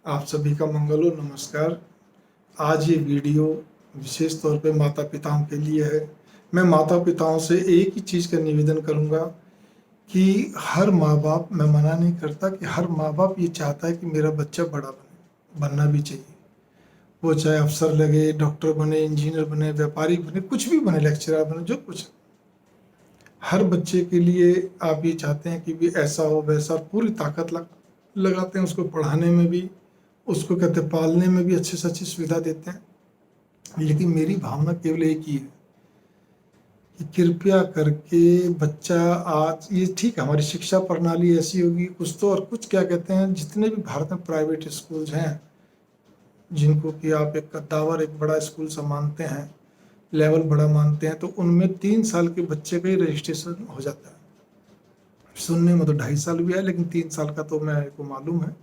आप सभी का मंगल हो। नमस्कार। आज ये वीडियो विशेष तौर पे माता पिताओं के लिए है। मैं माता पिताओं से एक ही चीज़ का निवेदन करूँगा कि हर माँ बाप, मैं मना नहीं करता कि हर माँ बाप ये चाहता है कि मेरा बच्चा बड़ा बने, बनना भी चाहिए। वो चाहे अफसर लगे, डॉक्टर बने, इंजीनियर बने, व्यापारी बने, कुछ भी बने, लेक्चरर बने, जो कुछ। हर बच्चे के लिए आप ये चाहते हैं कि भी ऐसा हो वैसा, पूरी ताकत लगाते हैं उसको पढ़ाने में भी, उसको कहते हैं पालने में भी अच्छे से अच्छी सुविधा देते हैं। लेकिन मेरी भावना केवल एक ही है कि कृपया करके बच्चा, आज ये ठीक है हमारी शिक्षा प्रणाली ऐसी होगी कुछ तो, और कुछ क्या कहते हैं, जितने भी भारत में प्राइवेट स्कूल्स हैं जिनको कि आप एक कद्दावर एक बड़ा स्कूल सा मानते हैं, लेवल बड़ा मानते हैं, तो उनमें 3 साल के बच्चे का ही रजिस्ट्रेशन हो जाता है। सुनने में तो 2.5 साल भी है, लेकिन 3 साल का तो मेरे को मालूम है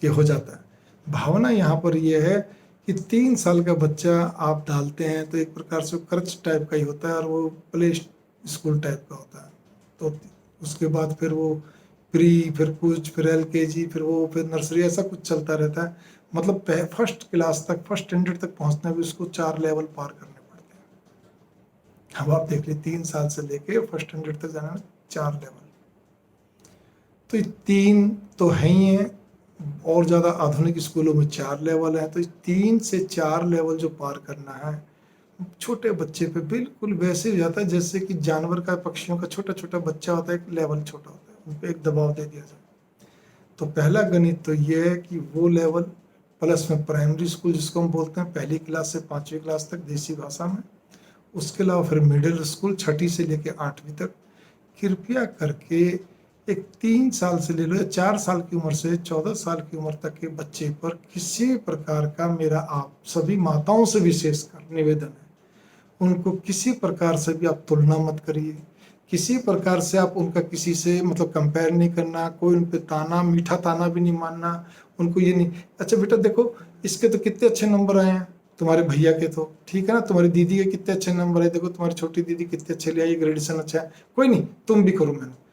कि हो जाता है। भावना यहाँ पर यह है कि 3 साल का बच्चा आप डालते हैं तो एक प्रकार से क्रच टाइप का ही होता है, और वो प्ले स्कूल टाइप का होता है। तो उसके बाद फिर वो प्री, फिर कुछ, फिर LKG, फिर नर्सरी, ऐसा कुछ चलता रहता है। मतलब फर्स्ट क्लास तक, फर्स्ट स्टैंडर्ड तक पहुँचने में उसको 4 लेवल पार करने पड़ते हैं। अब आप देख लीजिए 3 साल से लेके फर्स्ट स्टैंडर्ड तक जाना में 4 लेवल, तो ये 3 तो है ही है, और ज़्यादा आधुनिक स्कूलों में 4 लेवल है। तो 3 से 4 लेवल जो पार करना है, छोटे बच्चे पे बिल्कुल वैसे हो जाता है जैसे कि जानवर का, पक्षियों का छोटा छोटा बच्चा होता है, एक लेवल छोटा होता है, उन पर एक दबाव दे दिया जाए। तो पहला गणित तो ये है कि वो लेवल, प्लस में प्राइमरी स्कूल जिसको हम बोलते हैं, 1ली क्लास से 5वीं क्लास तक देसी भाषा में। उसके अलावा फिर मिडिल स्कूल 6ठी से लेकर 8वीं तक। कृपया करके एक 3 साल से ले लो या 4 साल की उम्र से 14 साल की उम्र तक के बच्चे पर किसी प्रकार का, मेरा आप सभी माताओं से विशेषकर निवेदन है, उनको किसी प्रकार से भी आप तुलना मत करिए। किसी प्रकार से आप उनका किसी से मतलब कंपेयर नहीं करना, कोई उन पे ताना, मीठा ताना भी नहीं मानना। उनको ये नहीं, अच्छा बेटा देखो इसके तो कितने अच्छे नंबर आए हैं, तुम्हारे भैया के तो ठीक है ना, तुम्हारी दीदी के कितने अच्छे नंबर है, देखो तुम्हारी छोटी दीदी कितने अच्छे ले आई, ग्रेजुएशन अच्छा है, कोई नहीं तुम भी करो, मैंने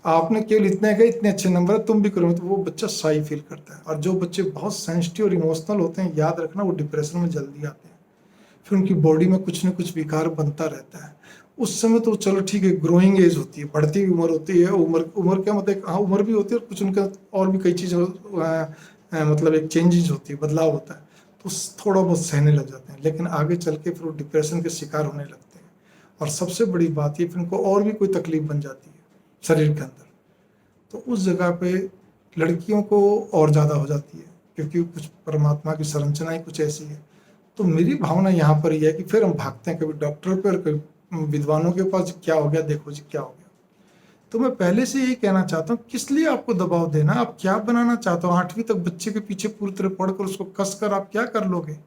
आपने केवल इतने कहे इतने अच्छे नंबर है तुम भी करो, तो वो बच्चा शाई फील करता है। और जो बच्चे बहुत सेंसिटिव और इमोशनल होते हैं, याद रखना वो डिप्रेशन में जल्दी आते हैं, फिर उनकी बॉडी में कुछ न कुछ विकार बनता रहता है। उस समय तो चलो ठीक है, ग्रोइंग एज होती है, बढ़ती हुई उम्र होती है, उम्र उम्र क्या मतलब, हाँ उम्र भी होती है, और कुछ उनका और भी कई चीज़ मतलब एक चेंजेज होती है, बदलाव होता है, तो थोड़ा बहुत सहने लग जाते हैं। लेकिन आगे चल के फिर वो डिप्रेशन के शिकार होने लगते हैं, और सबसे बड़ी बात ये फिर उनको और भी कोई तकलीफ बन जाती है शरीर के अंदर। तो उस जगह पे लड़कियों को और ज़्यादा हो जाती है, क्योंकि कुछ परमात्मा की संरचना ही कुछ ऐसी है। तो मेरी भावना यहाँ पर यह है कि फिर हम भागते हैं कभी डॉक्टर पर, कभी विद्वानों के पास, क्या हो गया देखो जी क्या हो गया। तो मैं पहले से यही कहना चाहता हूँ, किस लिए आपको दबाव देना, आप क्या बनाना चाहते हो? 8वीं तक बच्चे के पीछे पूरी तरह पढ़कर उसको कस कर आप क्या कर लोगे?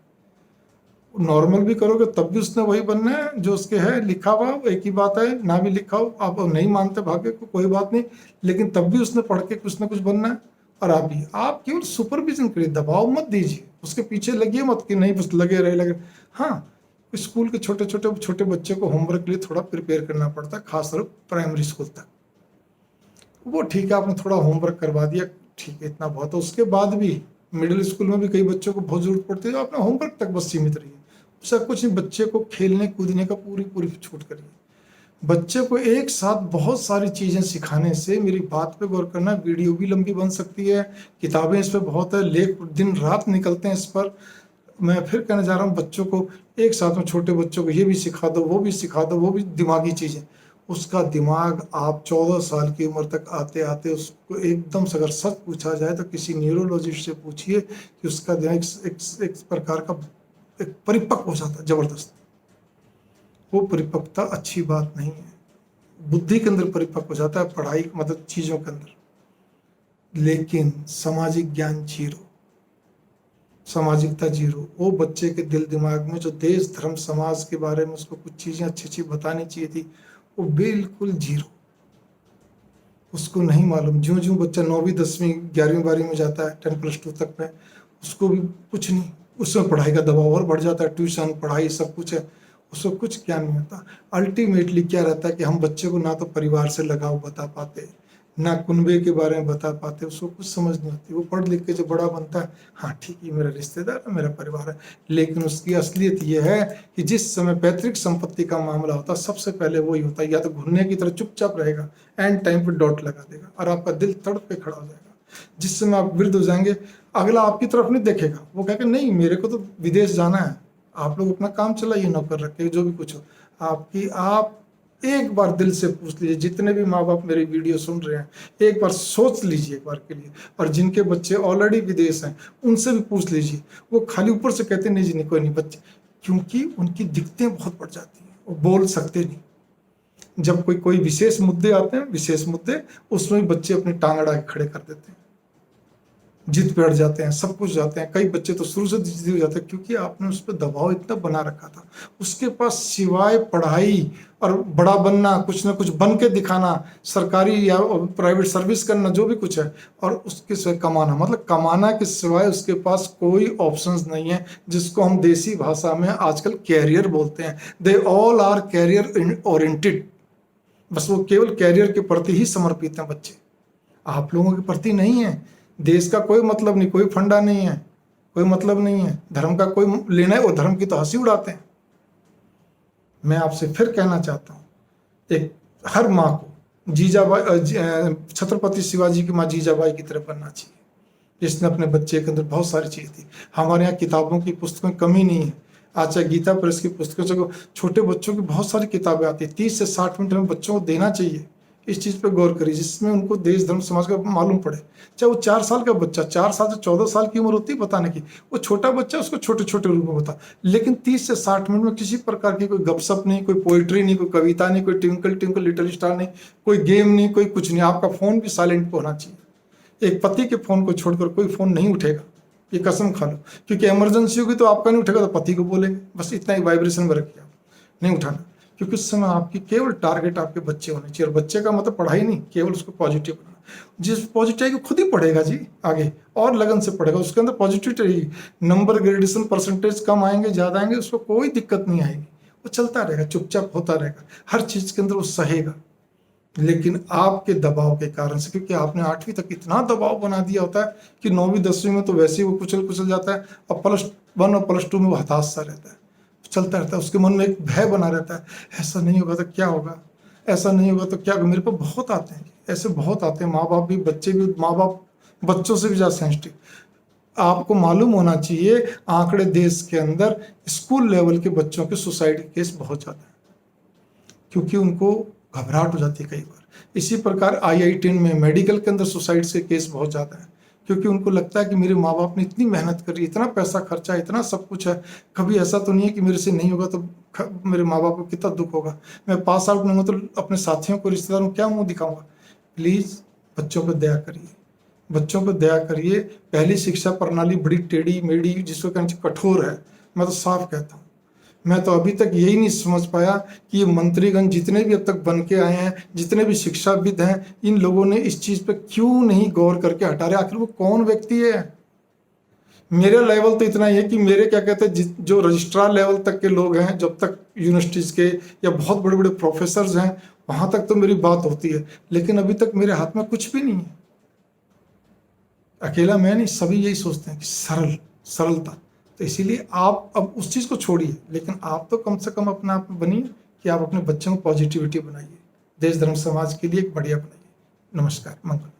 नॉर्मल भी करोगे तब भी उसने वही बनना है जो उसके है लिखा हुआ। एक ही बात है, ना भी लिखा हो, आप नहीं मानते भाग्य को, कोई बात नहीं, लेकिन तब भी उसने पढ़ के कुछ ना कुछ बनना है। और आप केवल सुपरविजन करिए, दबाव मत दीजिए, उसके पीछे लगिए मत कि नहीं बस लगे रहे लगे। हाँ, स्कूल के छोटे छोटे छोटे बच्चे को होमवर्क के लिए थोड़ा प्रिपेयर करना पड़ता है, खासकर प्राइमरी स्कूल तक। वो ठीक है, आपने थोड़ा होमवर्क करवा दिया, ठीक है, इतना बहुत है। उसके बाद भी मिडिल स्कूल में भी कई बच्चों को बहुत जरूरत पड़ती है, आपने होमवर्क तक बस सीमित रहिए, सब कुछ नहीं। बच्चे को खेलने कूदने का पूरी पूरी छूट करिए। बच्चे को एक साथ बहुत सारी चीज़ें सिखाने से, मेरी बात पे गौर करना, वीडियो भी लंबी बन सकती है, किताबें इस पर बहुत है, लेख दिन रात निकलते हैं इस पर। मैं फिर कहने जा रहा हूँ, बच्चों को एक साथ में, छोटे बच्चों को ये भी सिखा दो, वो भी सिखा दो, वो भी दिमागी चीज़ें। उसका दिमाग, आप 14 साल की उम्र तक आते आते उसको एकदम से अगर सच पूछा जाए तो किसी न्यूरोलॉजिस्ट से पूछिए कि उसका दिमाग एक प्रकार का एक परिपक्व हो जाता है जबरदस्त। वो परिपक्वता अच्छी बात नहीं है, बुद्धि के अंदर परिपक्व हो जाता है, पढ़ाई मतलब चीज़ों के अंदर, लेकिन सामाजिक ज्ञान जीरो, सामाजिकता जीरो। वो बच्चे के दिल दिमाग में जो देश धर्म समाज के बारे में उसको कुछ चीज़ें अच्छी अच्छी बतानी चाहिए थी, वो बिल्कुल जीरो, उसको नहीं मालूम। ज्यों ज्यों बच्चा 9वीं 10वीं 11वीं 12वीं में जाता है, 10+2 तक में, उसको भी कुछ नहीं, उसमें पढ़ाई का दबाव और बढ़ जाता है, ट्यूशन पढ़ाई सब कुछ है, उसको कुछ ज्ञान नहीं होता। अल्टीमेटली क्या रहता है कि हम बच्चे को ना तो परिवार से लगाव बता पाते, ना कुनबे के बारे में बता पाते, उसको कुछ समझ नहीं होती। वो पढ़ लिख के जब बड़ा बनता है, हाँ ठीक है मेरा रिश्तेदार है, मेरा परिवार है, लेकिन उसकी असलियत ये है कि जिस समय पैतृक संपत्ति का मामला होता है सबसे पहले वही होता है, या तो घुनने की तरह चुपचाप रहेगा, एंड टाइम पे डॉट लगा देगा और आपका दिल तड़प पे खड़ा हो जाएगा। जिस समय आप वृद्ध हो जाएंगे, अगला आपकी तरफ नहीं देखेगा, वो कहेगा नहीं मेरे को तो विदेश जाना है, आप लोग अपना काम चलाइए, नौकर रख के जो भी कुछ हो। आप एक बार दिल से पूछ लीजिए, जितने भी माँ बाप मेरी वीडियो सुन रहे हैं, एक बार सोच लीजिए एक बार के लिए, और जिनके बच्चे ऑलरेडी विदेश हैं उनसे भी पूछ लीजिए। वो खाली ऊपर से कहते नहीं जी नहीं कोई नहीं बच्चे, क्योंकि उनकी दिक्कतें बहुत बढ़ जाती हैं, वो बोल सकते नहीं। जब कोई विशेष मुद्दे आते हैं, विशेष मुद्दे, उसमें बच्चे अपनी टांग अड़ा के खड़े कर देते हैं, जिद पे अड़ जाते हैं, सब कुछ जाते हैं। कई बच्चे तो शुरू से जिद्दी हो जाते हैं, क्योंकि आपने उस पर दबाव इतना बना रखा था। उसके पास सिवाय पढ़ाई और बड़ा बनना, कुछ ना कुछ बन के दिखाना, सरकारी या प्राइवेट सर्विस करना, जो भी कुछ है, और उसके सिवाय कमाना, मतलब कमाना के सिवाय उसके पास कोई ऑप्शंस नहीं है, जिसको हम देसी भाषा में आजकल कैरियर बोलते हैं। They all are career oriented. बस वो केवल कैरियर के प्रति ही समर्पित हैं बच्चे, आप लोगों के प्रति नहीं है। देश का कोई मतलब नहीं, कोई फंडा नहीं है, कोई मतलब नहीं है, धर्म का कोई लेना है, वो धर्म की तो हंसी उड़ाते हैं। मैं आपसे फिर कहना चाहता हूँ, एक हर माँ को छत्रपति शिवाजी की माँ जीजाबाई की तरह बनना चाहिए, जिसने अपने बच्चे के अंदर बहुत सारी चीज़ थी। हमारे यहाँ किताबों की पुस्तकों की कमी नहीं है। आज चाहे गीता प्रेस की पुस्तकों, छोटे बच्चों की बहुत सारी किताबें आती है, 30 से 60 मिनट में बच्चों को देना चाहिए। इस चीज़ पे गौर करिए, जिसमें उनको देश धर्म समाज का मालूम पड़े। चाहे वो 4 साल का बच्चा, 4 साल से 14 साल की उम्र होती है बताने की, वो छोटा बच्चा उसको छोटे छोटे रूप में बता, लेकिन 30 से 60 मिनट में किसी प्रकार की कोई गपशप नहीं, कोई पोइट्री नहीं, कोई कविता नहीं, कोई ट्विंकल ट्विंकल लिटिल स्टार नहीं, कोई गेम नहीं, कोई कुछ नहीं। आपका फ़ोन भी साइलेंट पे होना चाहिए। एक पति के फ़ोन को छोड़कर कोई फ़ोन नहीं उठेगा, ये कसम खा लो, क्योंकि इमरजेंसी होगी तो आपका नहीं उठेगा तो पति को बोलेंगे, बस इतना ही वाइब्रेशन में रखिए, आप नहीं उठाना। क्योंकि उस समय आपकी केवल टारगेट आपके बच्चे होने चाहिए, और बच्चे का मतलब पढ़ाई नहीं, केवल उसको पॉजिटिव बनाना। जिस पॉजिटिव खुद ही पढ़ेगा जी आगे, और लगन से पढ़ेगा, उसके अंदर पॉजिटिविटी रहेगी। नंबर ग्रेडेशन परसेंटेज कम आएंगे ज़्यादा आएंगे, उसको कोई दिक्कत नहीं आएगी, वो चलता रहेगा, चुपचाप होता रहेगा, हर चीज़ के अंदर वो सहेगा। लेकिन आपके दबाव के कारण से, क्योंकि आपने 8वीं तक इतना दबाव बना दिया होता है कि 9वीं 10वीं में तो वैसे ही वो कुचल जाता है, और +1 और +2 में वो हताश सा रहता है, चलता रहता है। उसके मन में एक भय बना रहता है, ऐसा नहीं होगा तो क्या होगा, ऐसा नहीं होगा तो क्या होगा। मेरे पास बहुत आते हैं ऐसे, बहुत आते हैं, माँ बाप भी, बच्चे भी, माँ बाप बच्चों से भी ज़्यादा सेंसिटिव। आपको मालूम होना चाहिए, आंकड़े देश के अंदर स्कूल लेवल के बच्चों के सुसाइड केस बहुत ज़्यादा है, क्योंकि उनको घबराहट हो जाती है कई बार। इसी प्रकार IIT में मेडिकल के अंदर सुसाइड के केस बहुत ज़्यादा है, क्योंकि उनको लगता है कि मेरे माँ बाप ने इतनी मेहनत करी, इतना पैसा खर्चा, इतना सब कुछ है, कभी ऐसा तो नहीं है कि मेरे से नहीं होगा तो मेरे माँ बाप को कितना दुख होगा, मैं पास आउट नहीं होगा तो अपने साथियों को, रिश्तेदारों को क्या मुँह दिखाऊंगा। प्लीज़ बच्चों पर दया करिए, बच्चों पर दया करिए। पहली शिक्षा प्रणाली बड़ी टेढ़ी मेढ़ी, जिसको कहना चाहिए कठोर है, मैं तो साफ कहता हूँ। मैं तो अभी तक यही नहीं समझ पाया कि ये मंत्रीगण जितने भी अब तक बन के आए हैं, जितने भी शिक्षाविद हैं, इन लोगों ने इस चीज़ पे क्यों नहीं गौर करके हटा रहे। आखिर वो कौन व्यक्ति है। मेरा लेवल तो इतना ही है कि मेरे क्या कहते हैं, जो रजिस्ट्रार लेवल तक के लोग हैं, जब तक यूनिवर्सिटीज़ के या बहुत बड़े बड़े प्रोफेसर्स हैं, वहाँ तक तो मेरी बात होती है, लेकिन अभी तक मेरे हाथ में कुछ भी नहीं है। अकेला मैं नहीं, सभी यही सोचते हैं कि सरलता। तो इसीलिए आप अब उस चीज़ को छोड़िए, लेकिन आप तो कम से कम अपने आप में बनिए कि आप अपने बच्चों को पॉजिटिविटी बनाइए, देश धर्म समाज के लिए एक बढ़िया बनाइए। नमस्कार, मंगल।